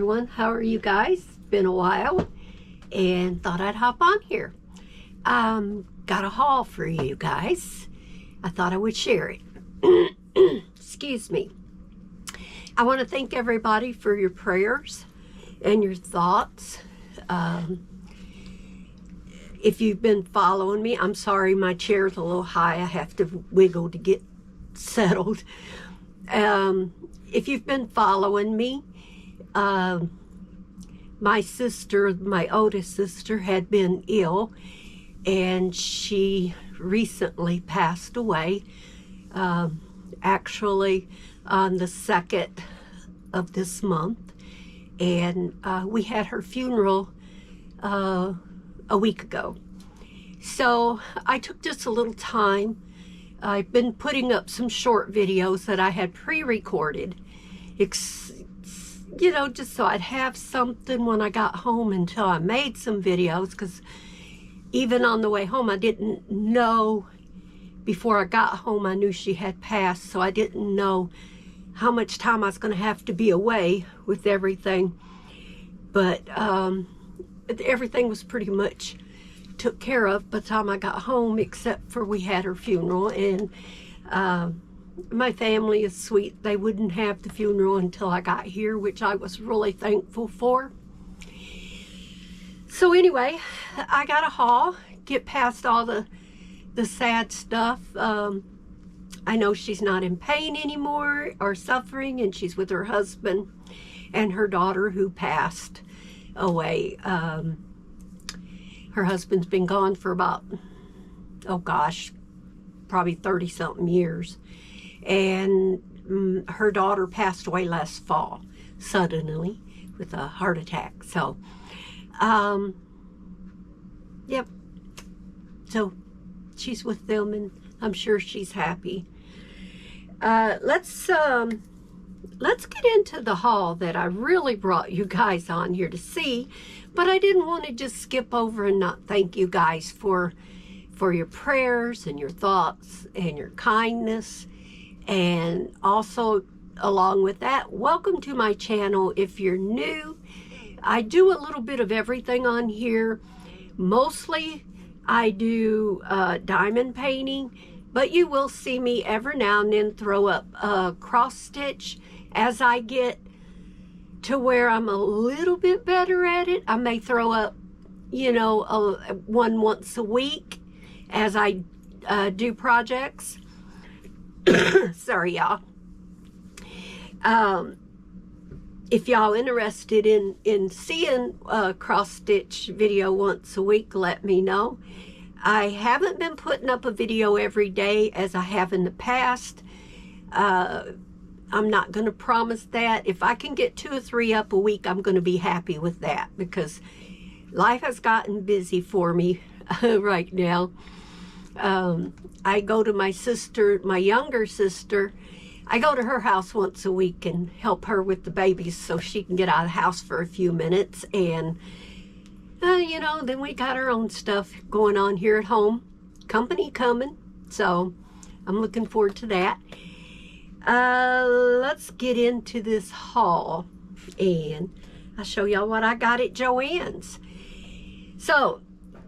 everyone. How are you guys? Been a while and thought I'd hop on here. Got a haul for you guys. I thought I would share it. Excuse me. I want to thank everybody for your prayers and your thoughts. If you've been following me, I'm sorry my chair's a little high. I have to wiggle to get settled. If you've been following me, my sister, my oldest sister, had been ill, and she recently passed away, actually on the 2nd of this month, and we had her funeral a week ago. So I took just a little time. I've been putting up some short videos that I had pre-recorded, you know, just so I'd have something when I got home until I made some videos, because even on the way home, I didn't know, before I got home, I knew she had passed, so I didn't know how much time I was going to have to be away with everything. But everything was pretty much took care of by the time I got home, except for we had her funeral, and my family is sweet. They wouldn't have the funeral until I got here, which I was really thankful for. So anyway, I got a haul, get past all the sad stuff. I know she's not in pain anymore or suffering, and she's with her husband and her daughter who passed away. Her husband's been gone for about, oh gosh, probably 30-something years. And her daughter passed away last fall, suddenly, with a heart attack. So, yep. So, she's with them, and I'm sure she's happy. Let's get into the haul that I really brought you guys on here to see, but I didn't want to just skip over and not thank you guys for your prayers and your thoughts and your kindness. And also, along with that, welcome to my channel. If you're new, I do a little bit of everything on here. Mostly I do diamond painting, but you will see me every now and then throw up cross stitch. As I get to where I'm a little bit better at it, I may throw up, you know, one once a week as I do projects. Sorry, y'all. If y'all interested in seeing a cross-stitch video once a week, let me know. I haven't been putting up a video every day as I have in the past. I'm not going to promise that. If I can get 2 or 3 up a week, I'm going to be happy with that, because life has gotten busy for me right now. I go to my sister, my younger sister. I go to her house once a week and help her with the babies so she can get out of the house for a few minutes. And, you know, then we got our own stuff going on here at home. Company coming. So I'm looking forward to that. Let's get into this haul, and I'll show y'all what I got at Joann's. So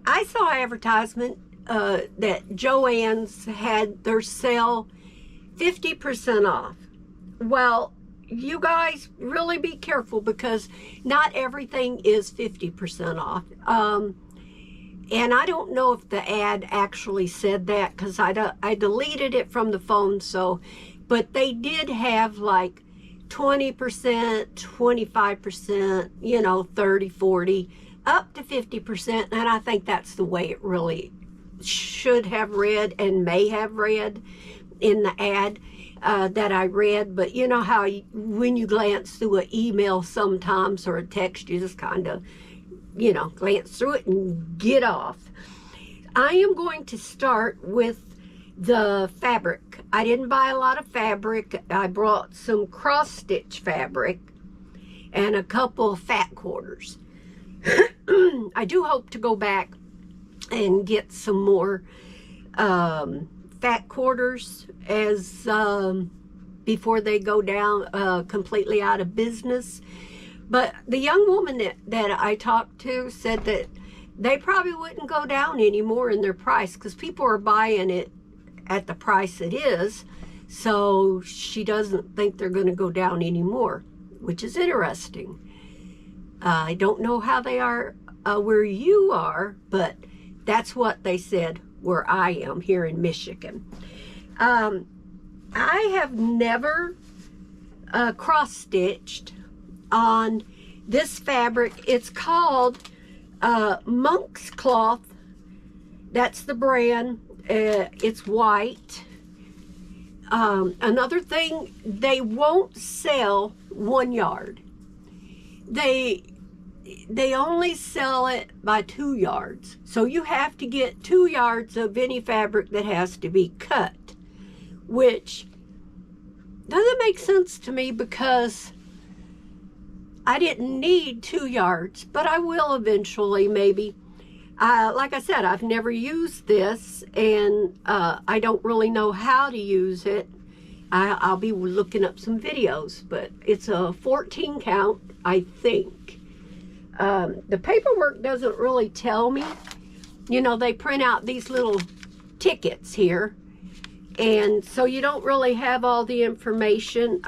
I saw an advertisement that Joann's had their sale 50% off. Well, you guys really be careful, because not everything is 50% off. And I don't know if the ad actually said that, because I deleted it from the phone. So, but they did have like 20%, 25%, you know, 30, 40, up to 50. And I think that's the way it really should have read and may have read in the ad that I read. But you know how when you glance through an email sometimes, or a text, you just kind of, you know, glance through it and get off. I am going to start with the fabric. I didn't buy a lot of fabric. I brought some cross stitch fabric and a couple of fat quarters. I do hope to go back and get some more fat quarters as before they go down completely out of business. But the young woman that I talked to said that they probably wouldn't go down anymore in their price because people are buying it at the price it is. So she doesn't think they're going to go down anymore, which is interesting. I don't know how they are where you are, but that's what they said where I am here in Michigan. I have never cross-stitched on this fabric. It's called Monk's Cloth. That's the brand. It's white. Another thing, they won't sell 1 yard. They only sell it by 2 yards. So you have to get 2 yards of any fabric that has to be cut, which doesn't make sense to me because I didn't need 2 yards, but I will eventually, maybe. Like I said, I've never used this, and I don't really know how to use it. I'll be looking up some videos, but it's a 14 count, I think. The paperwork doesn't really tell me. You know, they print out these little tickets here, and so you don't really have all the information.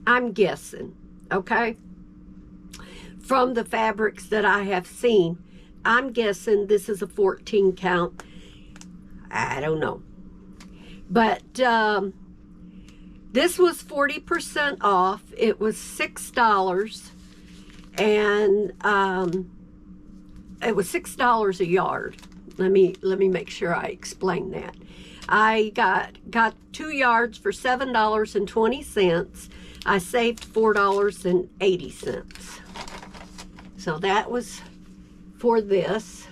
I'm guessing, okay? From the fabrics that I have seen, I'm guessing this is a 14 count. I don't know. But this was 40% off. It was $6, and it was $6 a yard. Let me make sure I explain that. I got 2 yards for $7.20. I saved $4.80. So that was for this.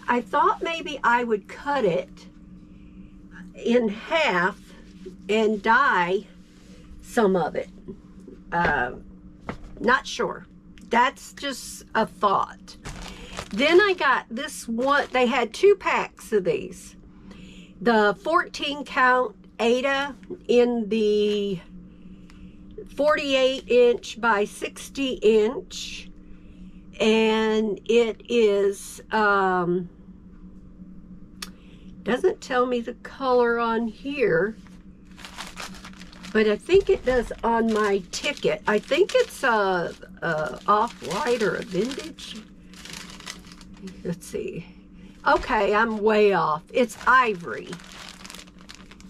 I thought maybe I would cut it in half and dye some of it. Not sure. That's just a thought. Then I got this one. They had 2 packs of these. The 14 count Ada in the 48 inch by 60 inch. And it is, doesn't tell me the color on here, but I think it does on my ticket. I think it's a off-white or a vintage. Let's see. Okay, I'm way off. It's ivory,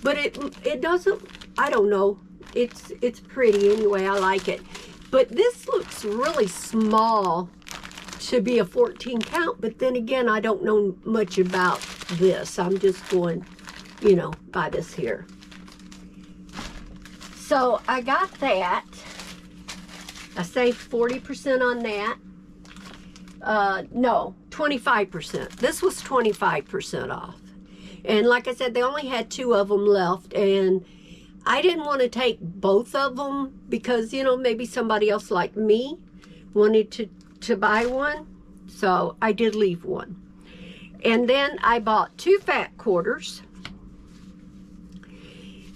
but it doesn't, I don't know. It's pretty anyway. I like it. But this looks really small to be a 14 count, but then again, I don't know much about this. I'm just going, you know, by this here. So I got that. I saved 40% on that. No, 25%. This was 25% off. And like I said, they only had 2 of them left, and I didn't want to take both of them because, you know, maybe somebody else like me wanted to buy one, so I did leave one. And then I bought 2 fat quarters.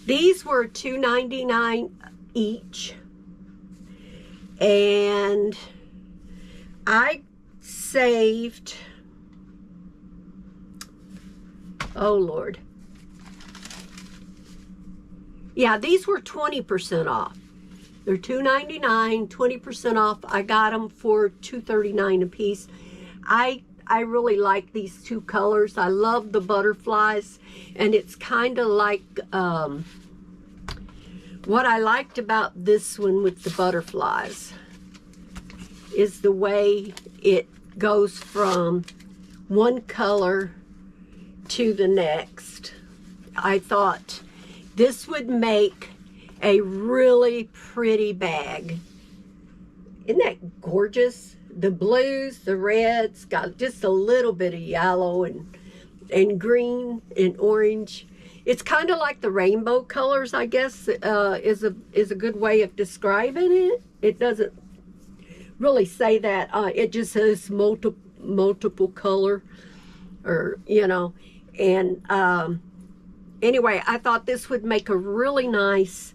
These were $2.99 each, and I saved, oh Lord, yeah, these were 20% off. They're $2.99, 20% off. I got them for $2.39 a piece. I really like these 2 colors. I love the butterflies, and it's kind of like what I liked about this one with the butterflies is the way it goes from one color to the next. I thought this would make a really pretty bag. Isn't that gorgeous? The blues, the reds, got just a little bit of yellow and green and orange. It's kind of like the rainbow colors, I guess, is a good way of describing it. It doesn't really say that. It just says multiple color, or, you know. And anyway, I thought this would make a really nice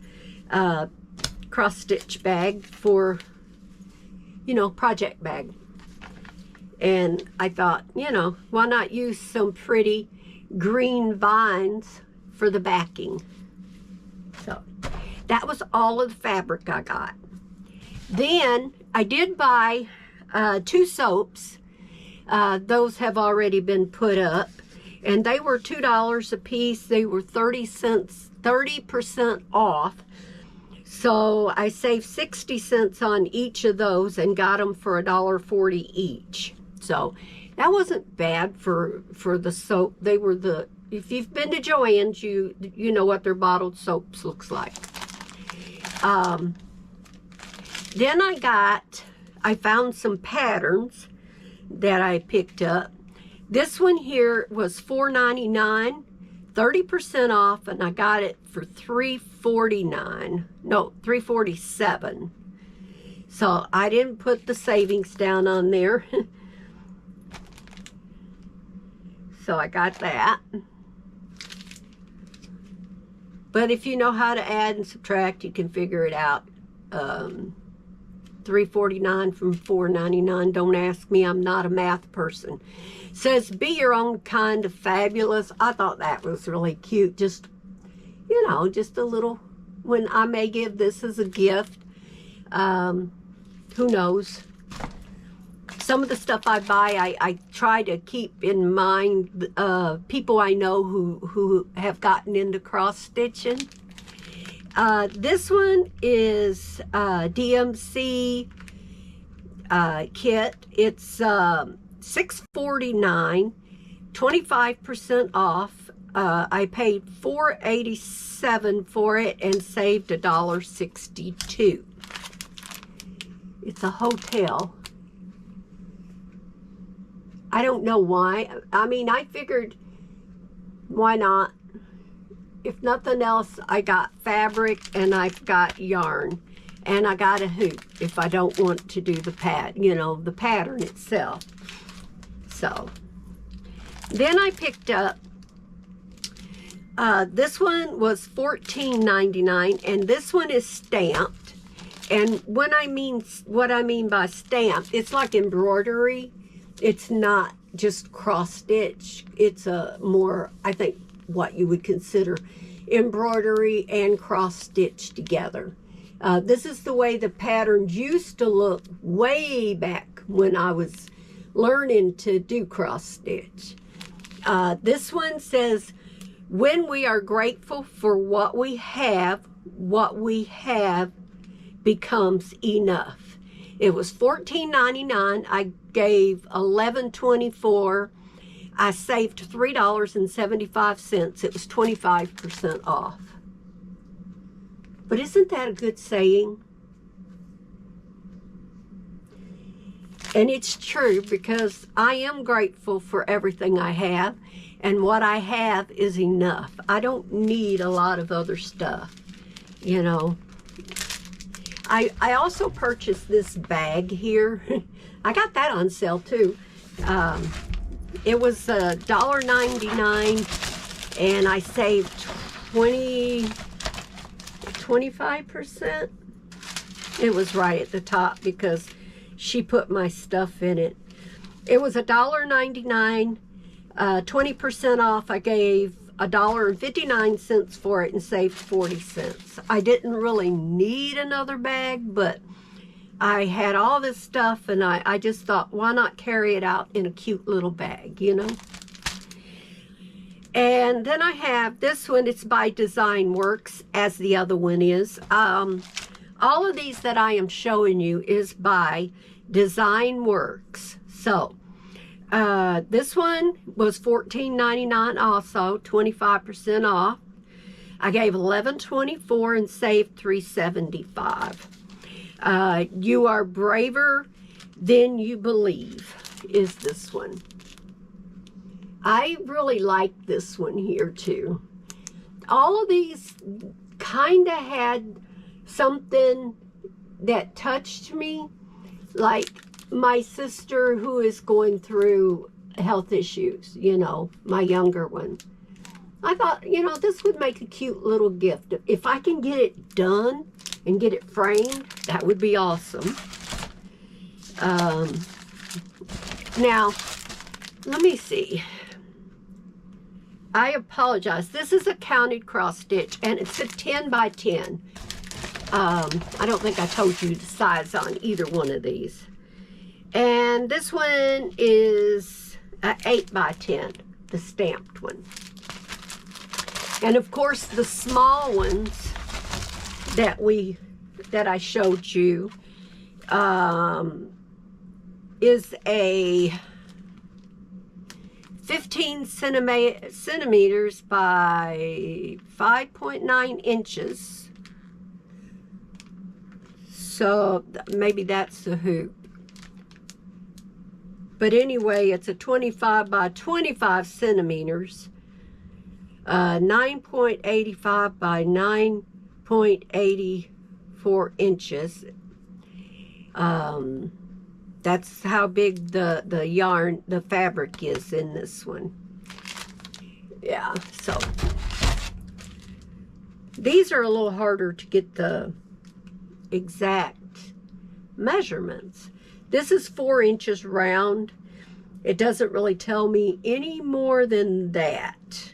cross-stitch bag for you know, project bag. And I thought, you know, why not use some pretty green vines for the backing? So that was all of the fabric I got. Then I did buy 2 soaps. Those have already been put up, and they were $2 a piece. They were 30% off. So I saved 60 cents on each of those and got them for $1.40 each. So that wasn't bad for the soap. They were the, if you've been to Joann's, you know what their bottled soaps looks like. Then I found some patterns that I picked up. This one here was $4.99, 30% off, and I got it for $3.49. No, $3.47. So I didn't put the savings down on there. So I got that. But if you know how to add and subtract, you can figure it out. $3.49 from $4.99. Don't ask me, I'm not a math person. Says, be your own kind of fabulous. I thought that was really cute. Just, you know, just a little, when I may give this as a gift. Who knows? Some of the stuff I buy, I try to keep in mind people I know who have gotten into cross-stitching. This one is DMC kit. It's $6.49, 25% off. I paid $4.87 for it and saved $1.62. It's a hotel. I don't know why. I mean, I figured, why not? If nothing else, I got fabric and I've got yarn. And I got a hoop if I don't want to do the the pattern itself. So, then I picked up, this one was $14.99, and this one is stamped. And what I mean by stamped, it's like embroidery. It's not just cross stitch. It's a more, I think, what you would consider embroidery and cross stitch together. This is the way the patterns used to look way back when I was learning to do cross stitch. This one says, when we are grateful for what we have becomes enough. It was $14.99. I gave $11.24. I saved $3.75. It was 25% off. But isn't that a good saying? And it's true, because I am grateful for everything I have, and what I have is enough. I don't need a lot of other stuff, you know. I also purchased this bag here. I got that on sale too. It was $1.99, and I saved 25%. It was right at the top because she put my stuff in it. It was $1.99, 20% off. I gave $1.59 for it and saved 40 cents. I didn't really need another bag, but I had all this stuff, and I just thought, why not carry it out in a cute little bag, you know? And then I have this one. It's by Design Works, as the other one is. All of these that I am showing you is by Design Works. So, this one was $14.99 also, 25% off. I gave $11.24 and saved $3.75. You Are Braver Than You Believe is this one. I really like this one here too. All of these kind of had something that touched me, like my sister who is going through health issues, you know, my younger one. I thought, you know, this would make a cute little gift. If I can get it done and get it framed, that would be awesome. Now, let me see. I apologize. This is a counted cross stitch, and it's a 10 by 10. I don't think I told you the size on either one of these. And this one is a 8 by 10, the stamped one. And of course, the small ones that I showed you is a 15 centimeters by 5.9 inches. So maybe that's the hoop. But anyway, it's a 25 by 25 centimeters. 9.85 by 9.84 inches. That's how big the yarn, the fabric is in this one. Yeah, so these are a little harder to get the exact measurements. This is 4 inches round. It doesn't really tell me any more than that.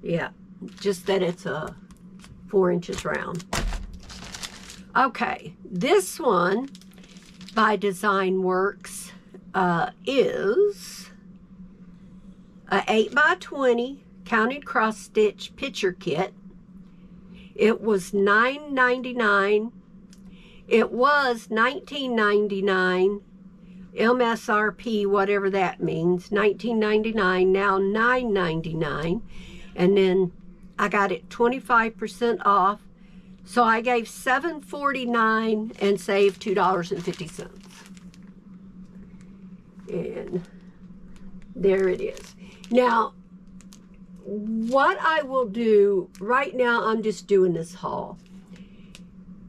Yeah, just that it's a 4 inches round. Okay, this one by Design Works is a 8 by 20 counted cross stitch picture kit. It was $9.99. It was $19.99. MSRP, whatever that means, $19.99, now $9.99. And then I got it 25% off. So I gave $7.49 and saved $2.50. And there it is. Now, what I will do, right now I'm just doing this haul.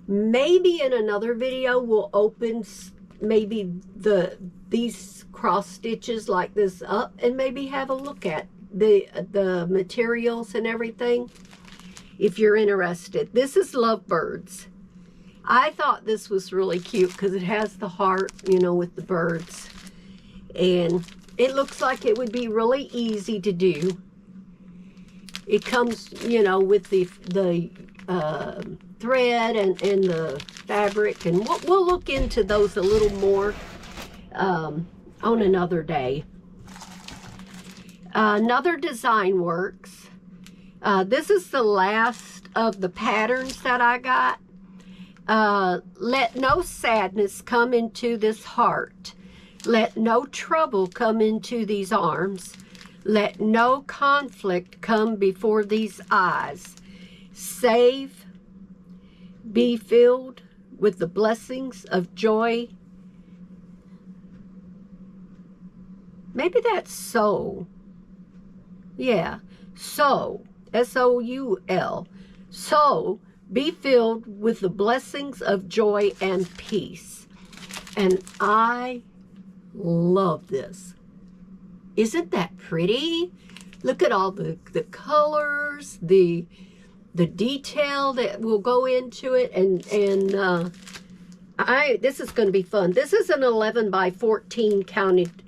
Maybe in another video we'll open maybe these cross stitches like this up and maybe have a look at the materials and everything, if you're interested. This is Lovebirds. I thought this was really cute because it has the heart, you know, with the birds. And it looks like it would be really easy to do. It comes, you know, with the thread and the fabric. And we'll look into those a little more on another day. Another Design Works. This is the last of the patterns that I got. Let no sadness come into this heart. Let no trouble come into these arms. Let no conflict come before these eyes. Save, be filled with the blessings of joy. Maybe that's soul. Yeah, soul. S-O-U-L. So, be filled with the blessings of joy and peace. And I love this. Isn't that pretty? Look at all the colors, the detail that will go into it. And this is going to be fun. This is an 11 by 14 counted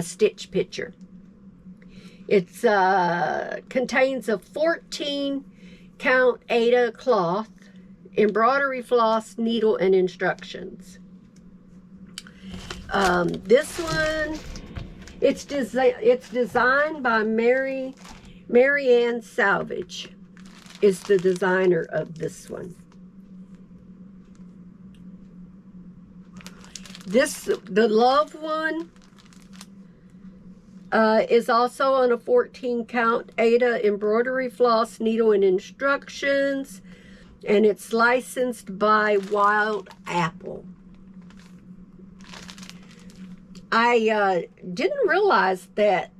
stitch picture. It contains a 14 count Aida cloth, embroidery floss, needle, and instructions. This one, it's designed by Marianne Salvage, is the designer of this one. The Love one, is also on a 14 count Aida embroidery floss, needle, and instructions, and it's licensed by Wild Apple. I didn't realize that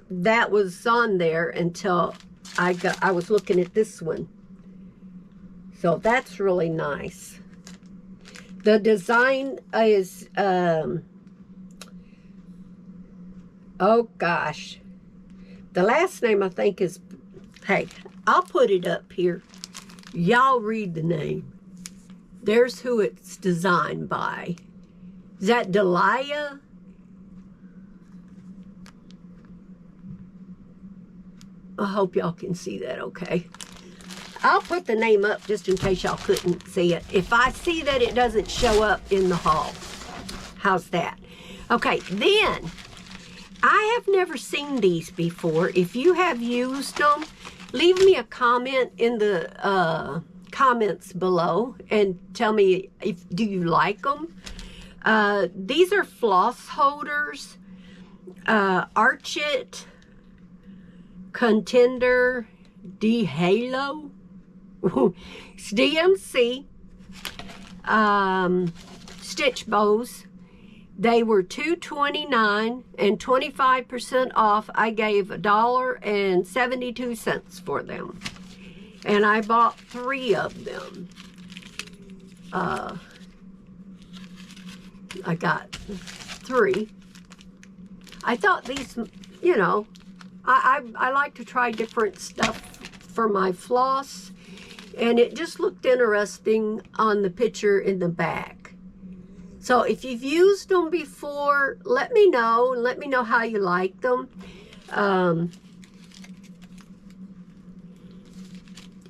was on there until I was looking at this one. So that's really nice. The design is oh gosh, the last name I think is, hey, I'll put it up here. Y'all read the name. There's who it's designed by. Is that Delia? I hope y'all can see that okay. I'll put the name up just in case y'all couldn't see it. If I see that it doesn't show up in the haul. How's that? Okay, then, I have never seen these before. If you have used them, leave me a comment in the comments below and tell me do you like them. These are floss holders. Arch It, Contender, D-Halo, it's DMC, stitch bows. They were $2.29 and 25% off. I gave $1.72 for them. And I bought 3 of them. I got 3. I thought these, you know, I like to try different stuff for my floss. And it just looked interesting on the picture in the back. So if you've used them before, let me know. And let me know how you like them.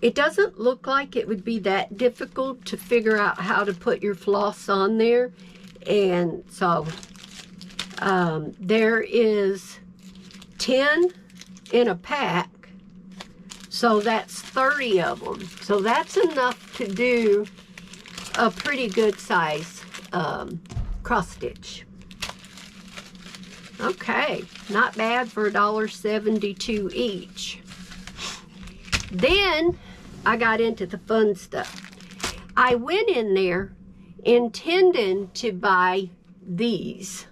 It doesn't look like it would be that difficult to figure out how to put your floss on there. And so there is 10 in a pack. So that's 30 of them. So that's enough to do a pretty good size cross stitch. Okay, not bad for $1.72 each. Then I got into the fun stuff. I went in there intending to buy these.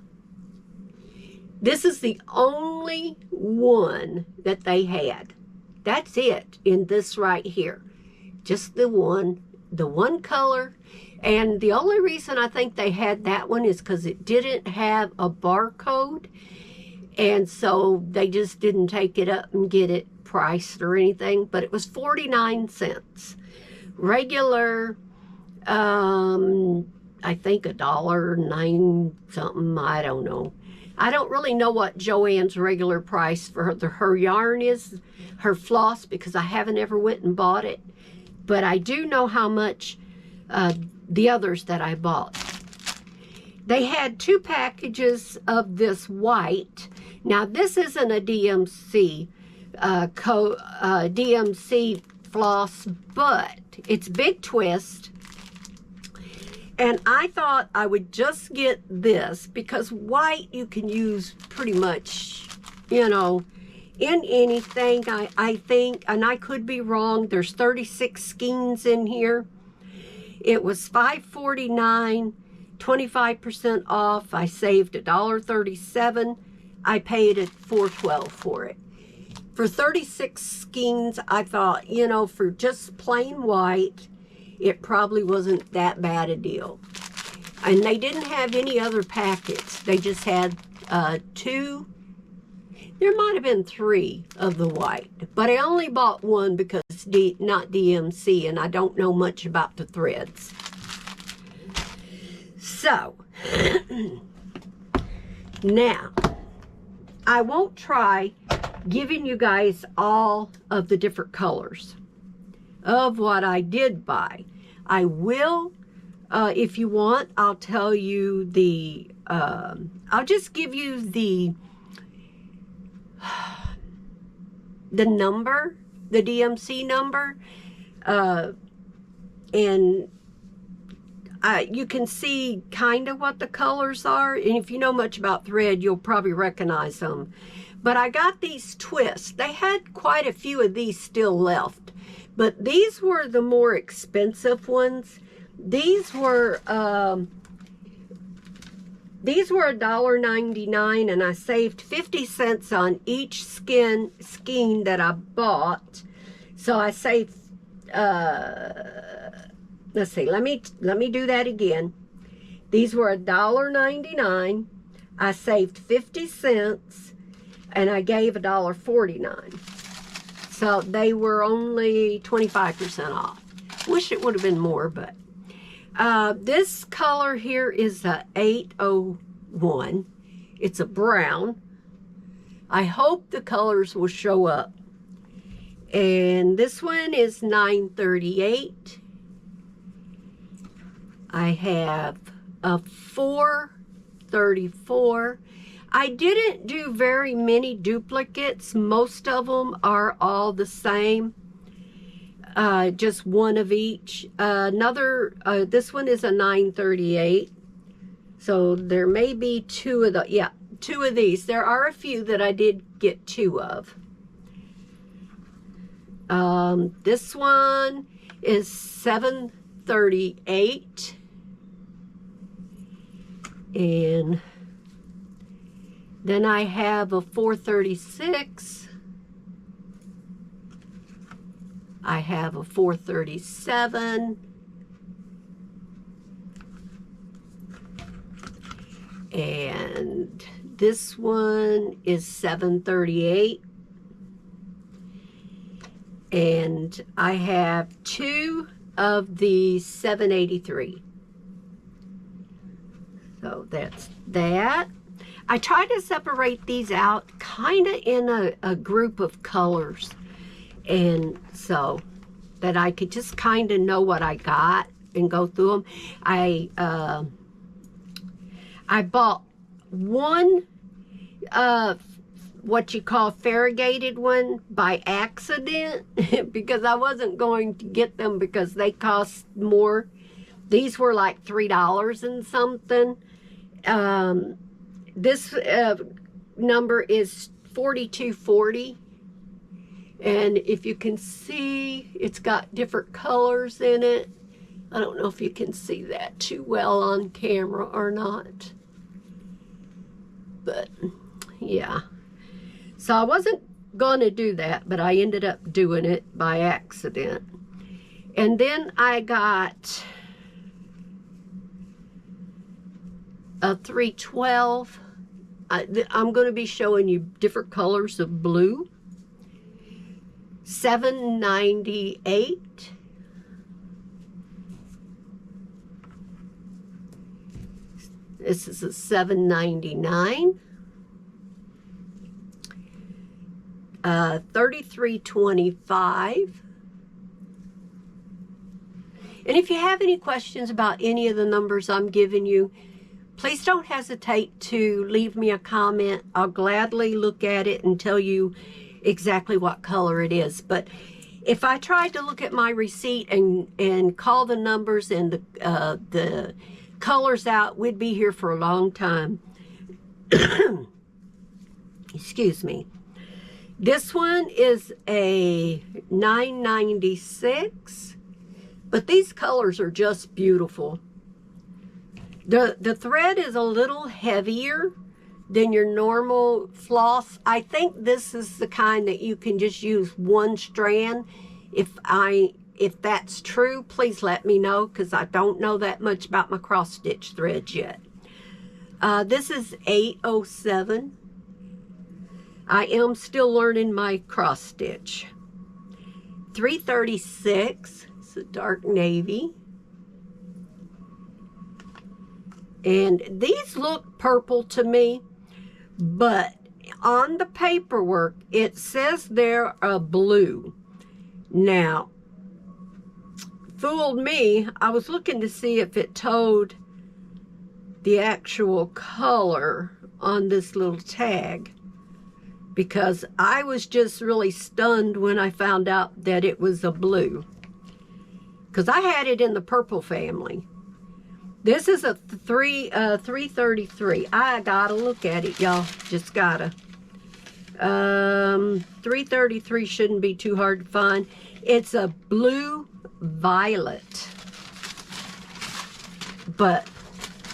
This is the only one that they had. That's it in this right here. Just the one color. And the only reason I think they had that one is because it didn't have a barcode. And so they just didn't take it up and get it priced or anything. But it was 49 cents. Regular, I think $1.09 something. I don't know. I don't really know what Joann's regular price for her yarn is, her floss, because I haven't ever went and bought it. But I do know how much the others that I bought. They had 2 packages of this white. Now this isn't a DMC DMC floss, but it's big twist. And I thought I would just get this because white you can use pretty much, you know, in anything, I think. And I could be wrong. There's 36 skeins in here. It was $5.49, 25% off. I saved $1.37. I paid at $4.12 for it. For 36 skeins, I thought, you know, for just plain white, it probably wasn't that bad a deal. And they didn't have any other packets. They just had 2. There might have been 3 of the white. But I only bought 1 because it's not DMC and I don't know much about the threads. So, now, I won't try giving you guys all of the different colors of what I did buy. I will, if you want, I'll tell you the, I'll just give you the number, the DMC number, and you can see kind of what the colors are. And if you know much about thread, you'll probably recognize them. But I got these twists. They had quite a few of these still left. But these were the more expensive ones. These were $1.99 and I saved 50 cents on each skein that I bought. So I saved, let's see, let me do that again. These were $1.99. I saved 50 cents and I gave $1.49. So they were only 25% off. Wish it would have been more, but This color here is a 801. It's a brown. I hope the colors will show up. And this one is 938. I have a 434. I didn't do very many duplicates. Most of them are all the same. Just one of each. This one is a 938. So there may be two of these. There are a few that I did get two of. This one is 738. And then I have a 436. I have a 437. And this one is 738. And I have two of the 783. So that's that. I try to separate these out kind of in a group of colors. And so that I could just kind of know what I got and go through them. I bought one what you call variegated one by accident because I wasn't going to get them because they cost more. These were like $3 and something. This number is 4240. And if you can see, it's got different colors in it. I don't know if you can see that too well on camera or not. But, yeah. So I wasn't going to do that, but I ended up doing it by accident. And then I got a 312. I'm going to be showing you different colors of blue. 798. This is a 799. 3325. And if you have any questions about any of the numbers I'm giving you, please don't hesitate to leave me a comment. I'll gladly look at it and tell you exactly what color it is. But if I tried to look at my receipt and call the numbers and the colors out, we'd be here for a long time. Excuse me. This one is a 996, but these colors are just beautiful. The thread is a little heavier than your normal floss. I think this is the kind that you can just use one strand. If that's true, please let me know, because I don't know that much about my cross stitch threads yet. This is 807. I am still learning my cross stitch. 336. It's a dark navy. And these look purple to me, but on the paperwork it says they're a blue. Now, fooled me. I was looking to see if it told the actual color on this little tag, because I was just really stunned when I found out that it was a blue, because I had it in the purple family. This is a 333. I gotta look at it, y'all. Just gotta. 333 shouldn't be too hard to find. It's a blue violet. But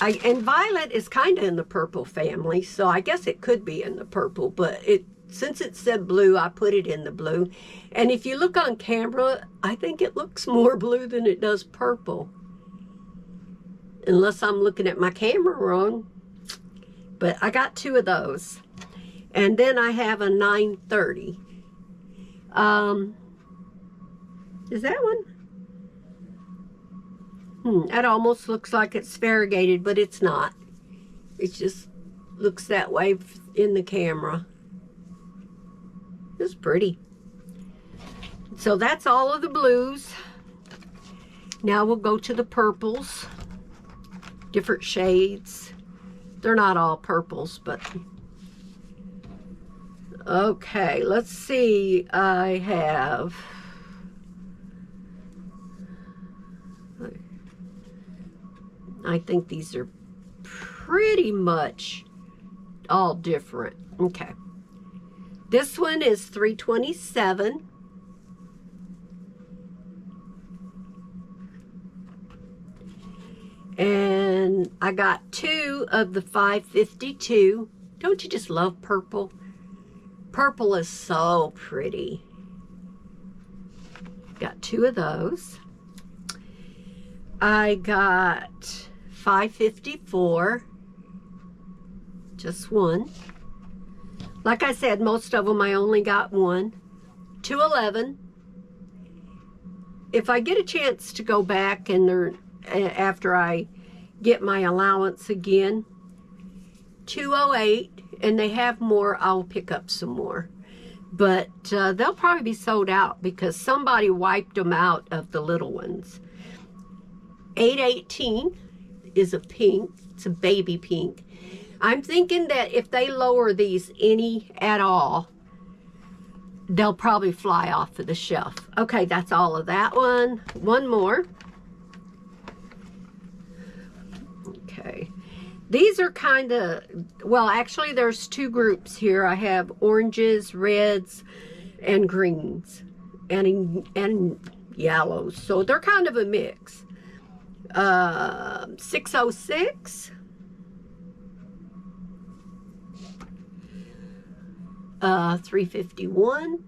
and violet is kind of in the purple family, so I guess it could be in the purple, but since it said blue, I put it in the blue. And if you look on camera, I think it looks more blue than it does purple. Unless I'm looking at my camera wrong. But I got two of those. And then I have a 930. Is that one? That almost looks like it's variegated, but it's not. It just looks that way in the camera. It's pretty. So that's all of the blues. Now we'll go to the purples. Different shades. They're not all purples, but... Okay, let's see. I think these are pretty much all different. Okay. This one is $327. And I got 2 of the $552. Don't you just love purple? Purple is so pretty. Got 2 of those. I got $554. Just 1. Like I said, most of them I only got 1. $211. If I get a chance to go back and they're after I get my allowance again, $208, and they have more, I'll pick up some more. But they'll probably be sold out because somebody wiped them out of the little ones. $818 is a pink. It's a baby pink. I'm thinking that if they lower these any at all, they'll probably fly off of the shelf. Okay, that's all of that one. One more. Okay. These are kind of, well, actually there's 2 groups here. I have oranges, reds, and greens, and yellows. So they're kind of a mix. 606. 351.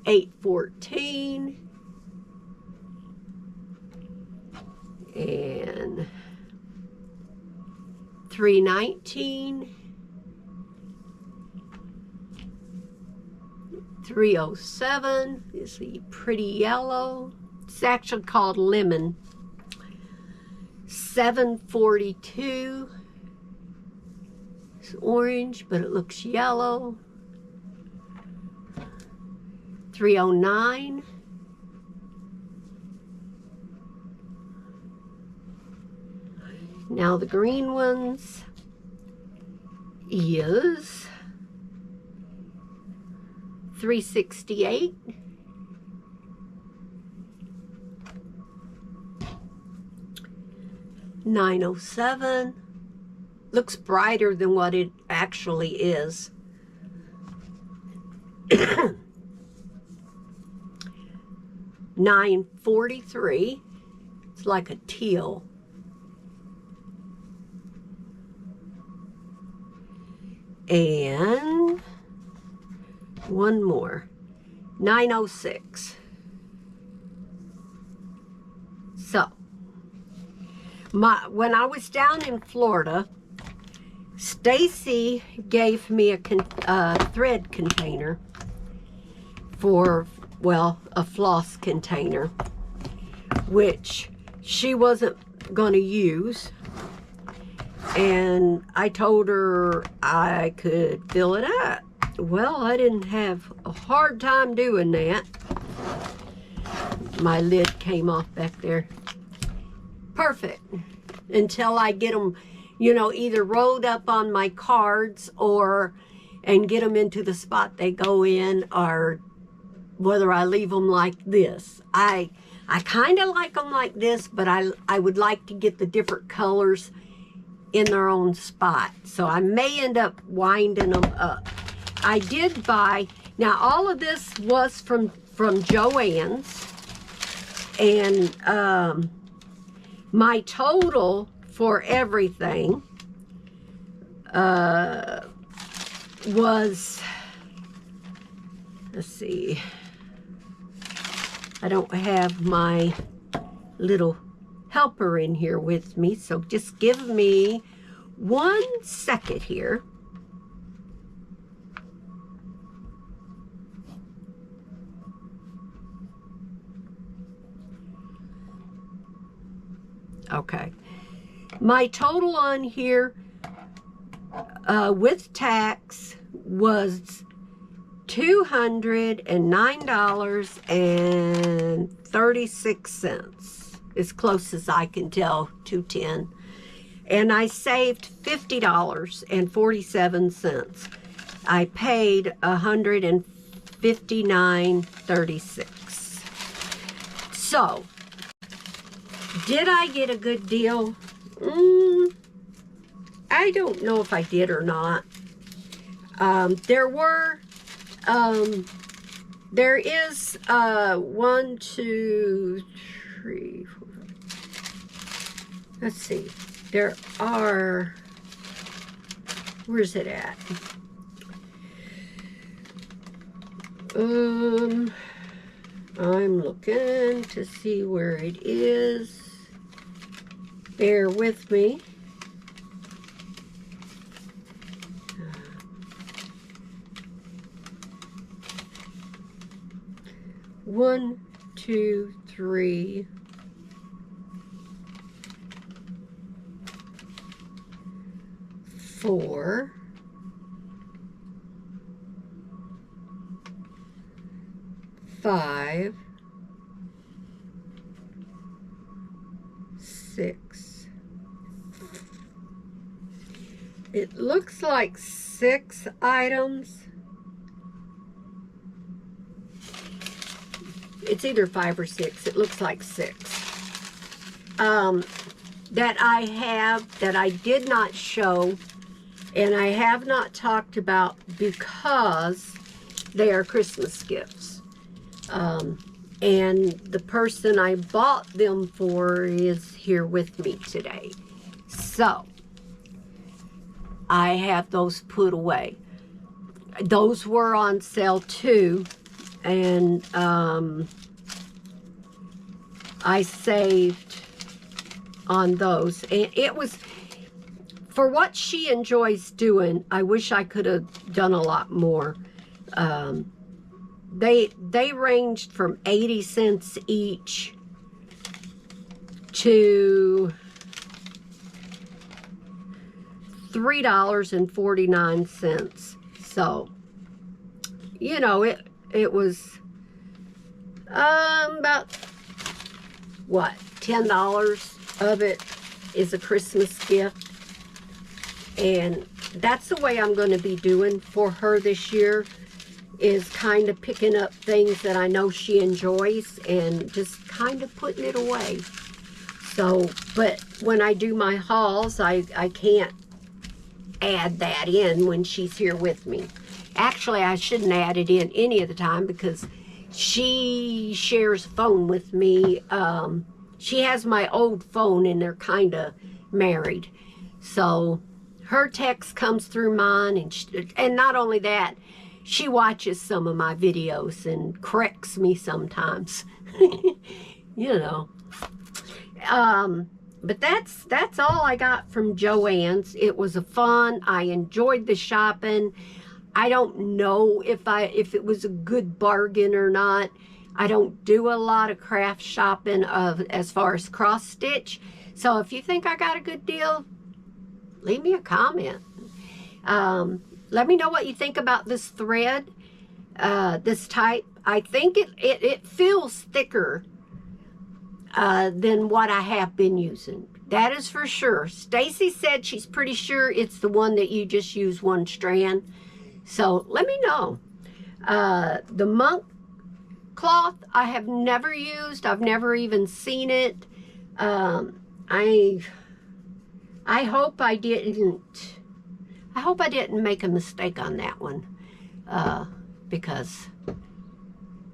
$814. And $319. $307 is the pretty yellow. It's actually called lemon. $742. It's orange, but it looks yellow. $309. Now the green ones is $368. $907. Looks brighter than what it actually is. $943. It's like a teal. And one more, $906. So, when I was down in Florida, Stacy gave me a thread container for, well, a floss container, which she wasn't going to use. And I told her I could fill it up. Well, I didn't have a hard time doing that. My lid came off back there. Perfect. Until I get them, you know, either rolled up on my cards and get them into the spot they go in, or whether I leave them like this. I kind of like them like this, but I would like to get the different colors in their own spot. So I may end up winding them up. I did buy, now all of this was from Joann's, and my total for everything was, let's see, I don't have my little helper in here with me, so just give me 1 second here. Okay. My total on here with tax was $209.36. As close as I can tell, 210. And I saved $50.47. I paid $159.36. So, did I get a good deal? I don't know if I did or not. There is 1, 2, 3, 4. Let's see. There are, where's it at? I'm looking to see where it is. Bear with me. 1, 2, 3, 4, 5, 6. It looks like 6 items. It's either 5 or 6. It looks like 6. That I have, that I did not show, and I have not talked about because they are Christmas gifts. And the person I bought them for is here with me today. So, I have those put away. Those were on sale too. And I saved on those. And it was, for what she enjoys doing, I wish I could have done a lot more. They ranged from 80 cents each to $3.49. So, you know, it was about, what, $10 of it is a Christmas gift. And that's the way I'm going to be doing for her this year, is kind of picking up things that I know she enjoys and just kind of putting it away. So, but when I do my hauls, I can't add that in when she's here with me. Actually, I shouldn't add it in any of the time because she shares a phone with me. She has my old phone and they're kind of married. So her text comes through mine, and not only that, she watches some of my videos and corrects me sometimes. You know. But that's all I got from Joann's. It was fun. I enjoyed the shopping. I don't know if it was a good bargain or not. I don't do a lot of craft shopping as far as cross stitch. So if you think I got a good deal, leave me a comment. Let me know what you think about this thread, this type. I think it feels thicker than what I have been using. That is for sure. Stacy said she's pretty sure it's the one that you just use one strand. So let me know. The monk cloth I have never used. I've never even seen it. I hope I didn't make a mistake on that one, because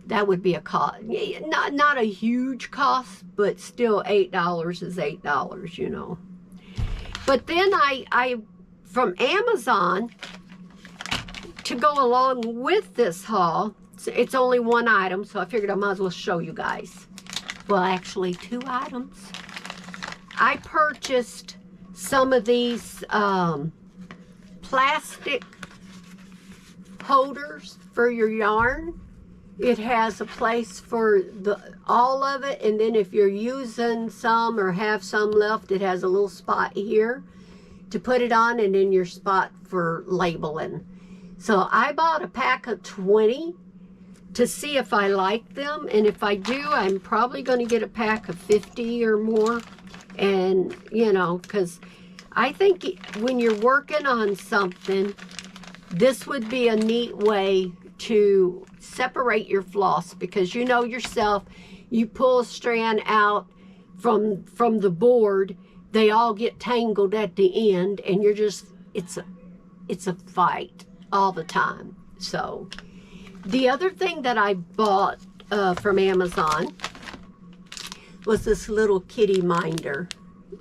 that would be a cost. Not a huge cost, but still $8 is $8, you know. But then I from Amazon, to go along with this haul, it's only one item, so I figured I might as well show you guys. Well, actually 2 items. I purchased some of these plastic holders for your yarn. it has a place for all of it, and then if you're using some or have some left, it has a little spot here to put it on, and then your spot for labeling. So I bought a pack of 20 to see if I like them, and if I do, I'm probably going to get a pack of 50 or more. And you know, because I think when you're working on something, this would be a neat way to separate your floss, because you know yourself, you pull a strand out from the board, they all get tangled at the end, and you're just, it's a fight all the time. So the other thing that I bought from Amazon was this little kitty minder,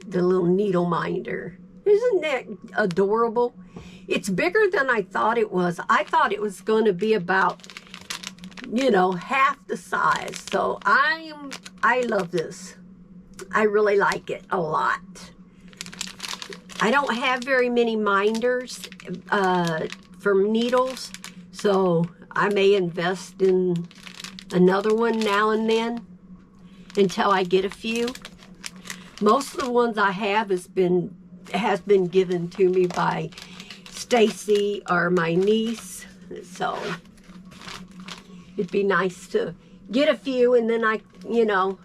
the little needle minder. Isn't that adorable? It's bigger than I thought it was. I thought it was going to be about, you know, half the size. So I love this. I really like it a lot. I don't have very many minders for needles, so I may invest in another one now and then until I get a few. Most of the ones I have has been given to me by Stacy or my niece, so it'd be nice to get a few, and then I, you know,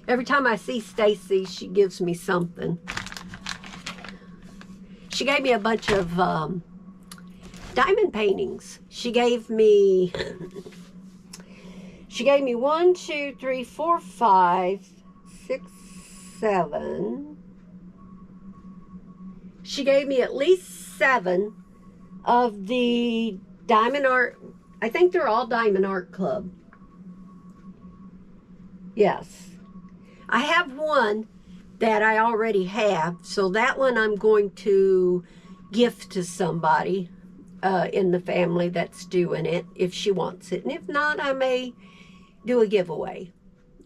every time I see Stacy, she gives me something. She gave me a bunch of diamond paintings. She gave me 1, 2, 3, 4, 5, 6, 7. She gave me at least 7 of the Diamond Art. I think they're all Diamond Art Club. Yes. I have one that I already have, so that one I'm going to gift to somebody in the family that's doing it, if she wants it. And if not, I may do a giveaway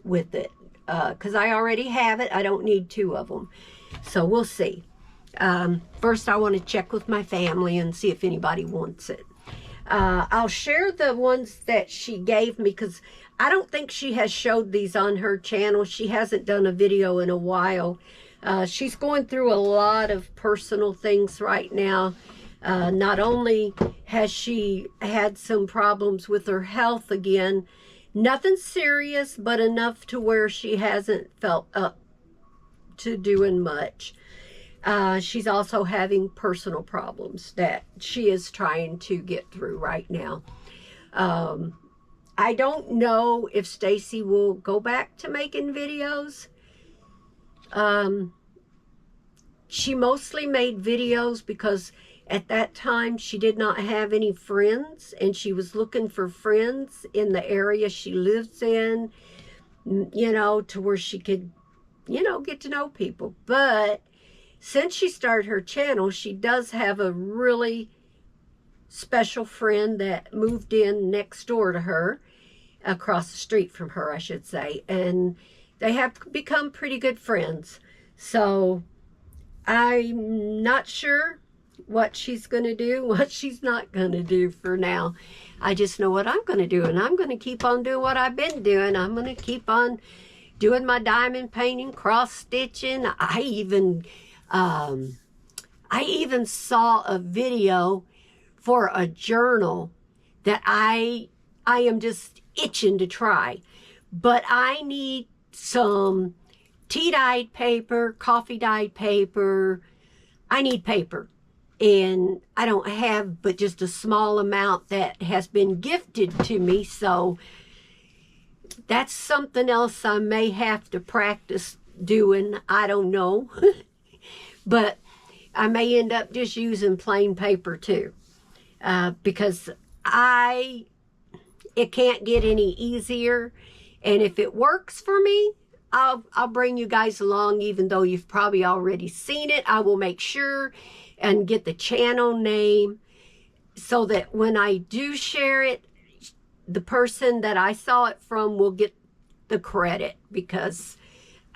with it, because I already have it. I don't need 2 of them. So we'll see. First, I want to check with my family and see if anybody wants it. I'll share the ones that she gave me, because I don't think she has showed these on her channel. She hasn't done a video in a while. She's going through a lot of personal things right now. Not only has she had some problems with her health again, nothing serious, but enough to where she hasn't felt up to doing much. She's also having personal problems that she is trying to get through right now. I don't know if Stacy will go back to making videos. She mostly made videos because at that time she did not have any friends, and she was looking for friends in the area she lives in, you know, to where she could, you know, get to know people. But since she started her channel, she does have a really special friend that moved in next door to her, across the street from her, I should say, and they have become pretty good friends. So I'm not sure what she's going to do, what she's not going to do for now. I just know what I'm going to do, and I'm going to keep on doing what I've been doing. I'm going to keep on doing my diamond painting, cross stitching. I even saw a video for a journal that I am just itching to try, but I need some tea-dyed paper, coffee-dyed paper. I need paper, and I don't have but just a small amount that has been gifted to me, so that's something else I may have to practice doing. I don't know. But I may end up just using plain paper too, because it can't get any easier. And if it works for me, I'll bring you guys along, even though you've probably already seen it. I will make sure and get the channel name so that when I do share it, the person that I saw it from will get the credit, because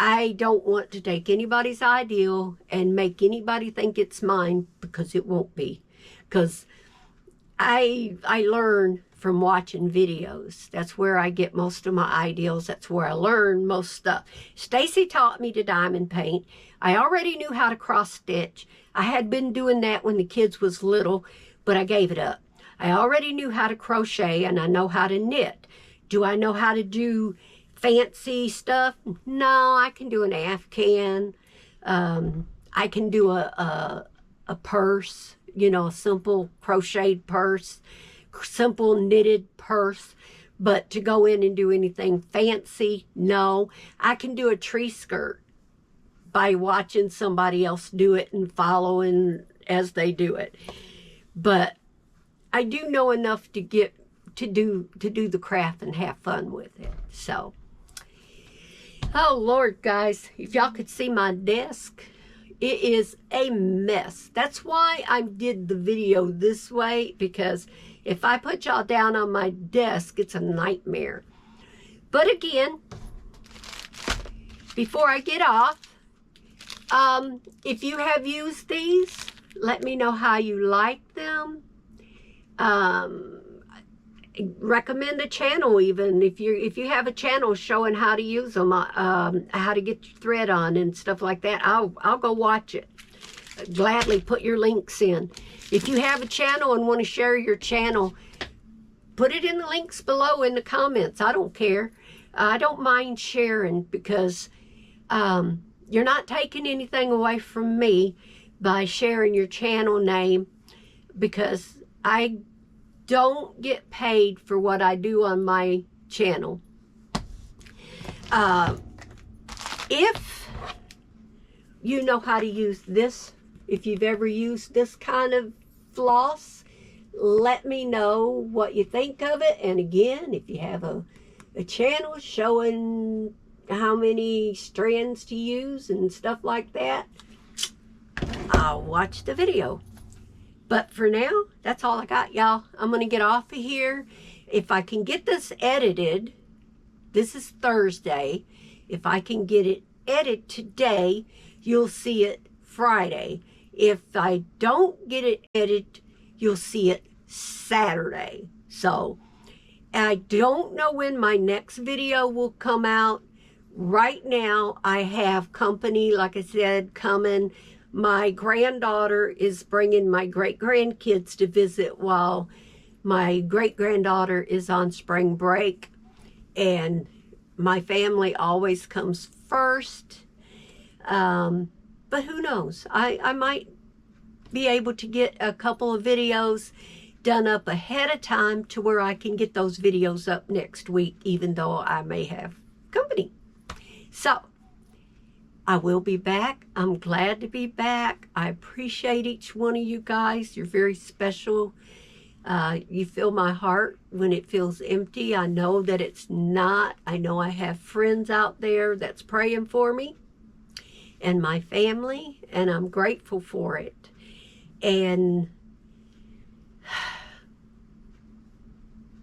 I don't want to take anybody's ideal and make anybody think it's mine, because it won't be. Because I learned from watching videos. That's where I get most of my ideas. That's where I learn most stuff. Stacy taught me to diamond paint. I already knew how to cross stitch. I had been doing that when the kids was little, but I gave it up. I already knew how to crochet, and I know how to knit. Do I know how to do fancy stuff? No, I can do an Afghan. I can do a purse, you know, a simple crocheted purse, simple knitted purse. But to go in and do anything fancy, no. I can do a tree skirt by watching somebody else do it and following as they do it. But I do know enough to get to do the craft and have fun with it. So, oh Lord, guys, if y'all could see my desk, it is a mess. That's why I did the video this way, because if I put y'all down on my desk, it's a nightmare. But again, before I get off, if you have used these, let me know how you like them. Recommend a channel, even if you have a channel showing how to use them, how to get your thread on and stuff like that. I'll go watch it. Gladly put your links in. If you have a channel and want to share your channel, put it in the links below in the comments. I don't care. I don't mind sharing, because you're not taking anything away from me by sharing your channel name, because I don't get paid for what I do on my channel. If you know how to use this, if you've ever used this kind of floss, let me know what you think of it. And again, if you have a channel showing how many strands to use and stuff like that, I'll watch the video. But for now, that's all I got, y'all. I'm going to get off of here. If I can get this edited, this is Thursday. If I can get it edited today, you'll see it Friday. If I don't get it edited, you'll see it Saturday. So, I don't know when my next video will come out. Right now, I have company, like I said, coming. My granddaughter is bringing my great-grandkids to visit while my great-granddaughter is on spring break. And my family always comes first. But who knows? I might be able to get a couple of videos done up ahead of time to where I can get those videos up next week, even though I may have company. So, I will be back. I'm glad to be back. I appreciate each one of you guys. You're very special. You fill my heart when it feels empty. I know that it's not. I know I have friends out there that's praying for me and my family, and I'm grateful for it. And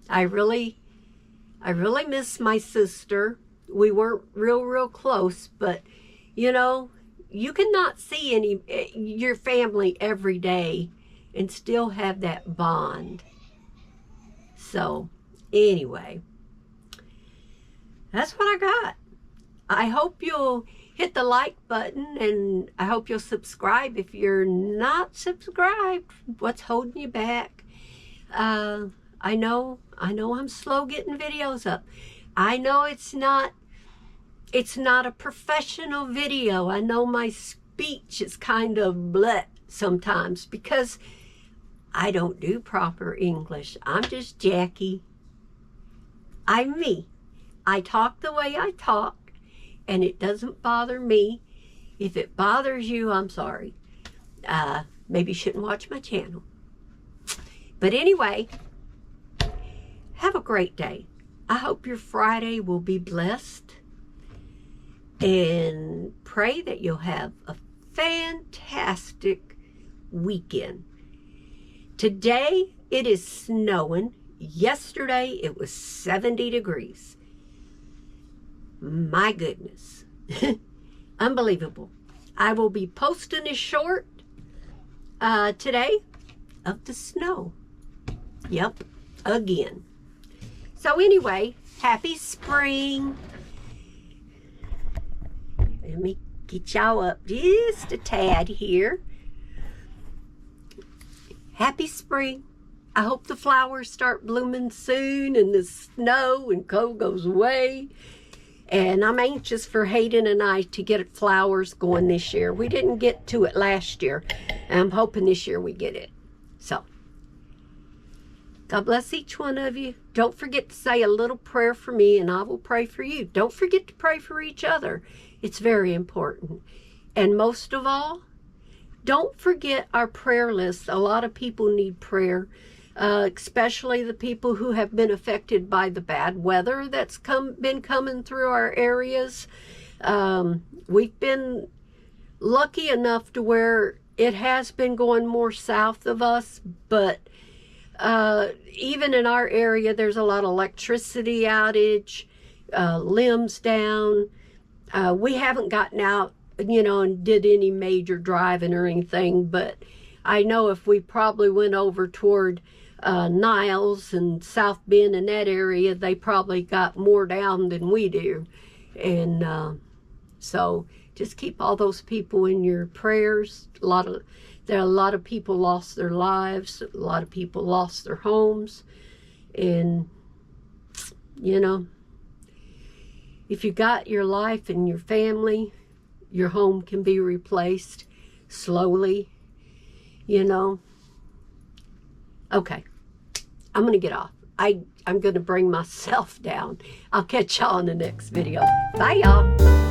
I really miss my sister. We weren't real close, but you know, you cannot see your family every day and still have that bond. So, anyway, that's what I got. I hope you'll hit the like button, and I hope you'll subscribe if you're not subscribed. What's holding you back? I know I'm slow getting videos up. I know it's not a professional video. I know my speech is kind of bleh sometimes because I don't do proper English. I'm just Jackie. I'm me. I talk the way I talk, and it doesn't bother me. If it bothers you, I'm sorry. Maybe you shouldn't watch my channel. But anyway, have a great day. I hope your Friday will be blessed, and pray that you'll have a fantastic weekend. Today it is snowing. Yesterday it was 70 degrees. My goodness. Unbelievable. I will be posting a short today of the snow. Yep. again. So anyway, happy spring. Let me get y'all up just a tad here. Happy spring. I hope the flowers start blooming soon and the snow and cold goes away. And I'm anxious for Hayden and I to get flowers going this year. We didn't get to it last year. And I'm hoping this year we get it. So, God bless each one of you. Don't forget to say a little prayer for me and I will pray for you. Don't forget to pray for each other. It's very important. And most of all, don't forget our prayer list. A lot of people need prayer, especially the people who have been affected by the bad weather that's been coming through our areas. We've been lucky enough to where it has been going more south of us, but even in our area, there's a lot of electricity outage, limbs down. We haven't gotten out, and did any major driving or anything, but I know if we probably went over toward Niles and South Bend and that area, they probably got more down than we do. And so just keep all those people in your prayers. There are a lot of people lost their lives. A lot of people lost their homes. And, if you got your life and your family, your home can be replaced slowly, Okay, I'm going to get off. I'm going to bring myself down. I'll catch y'all in the next video. Bye, y'all.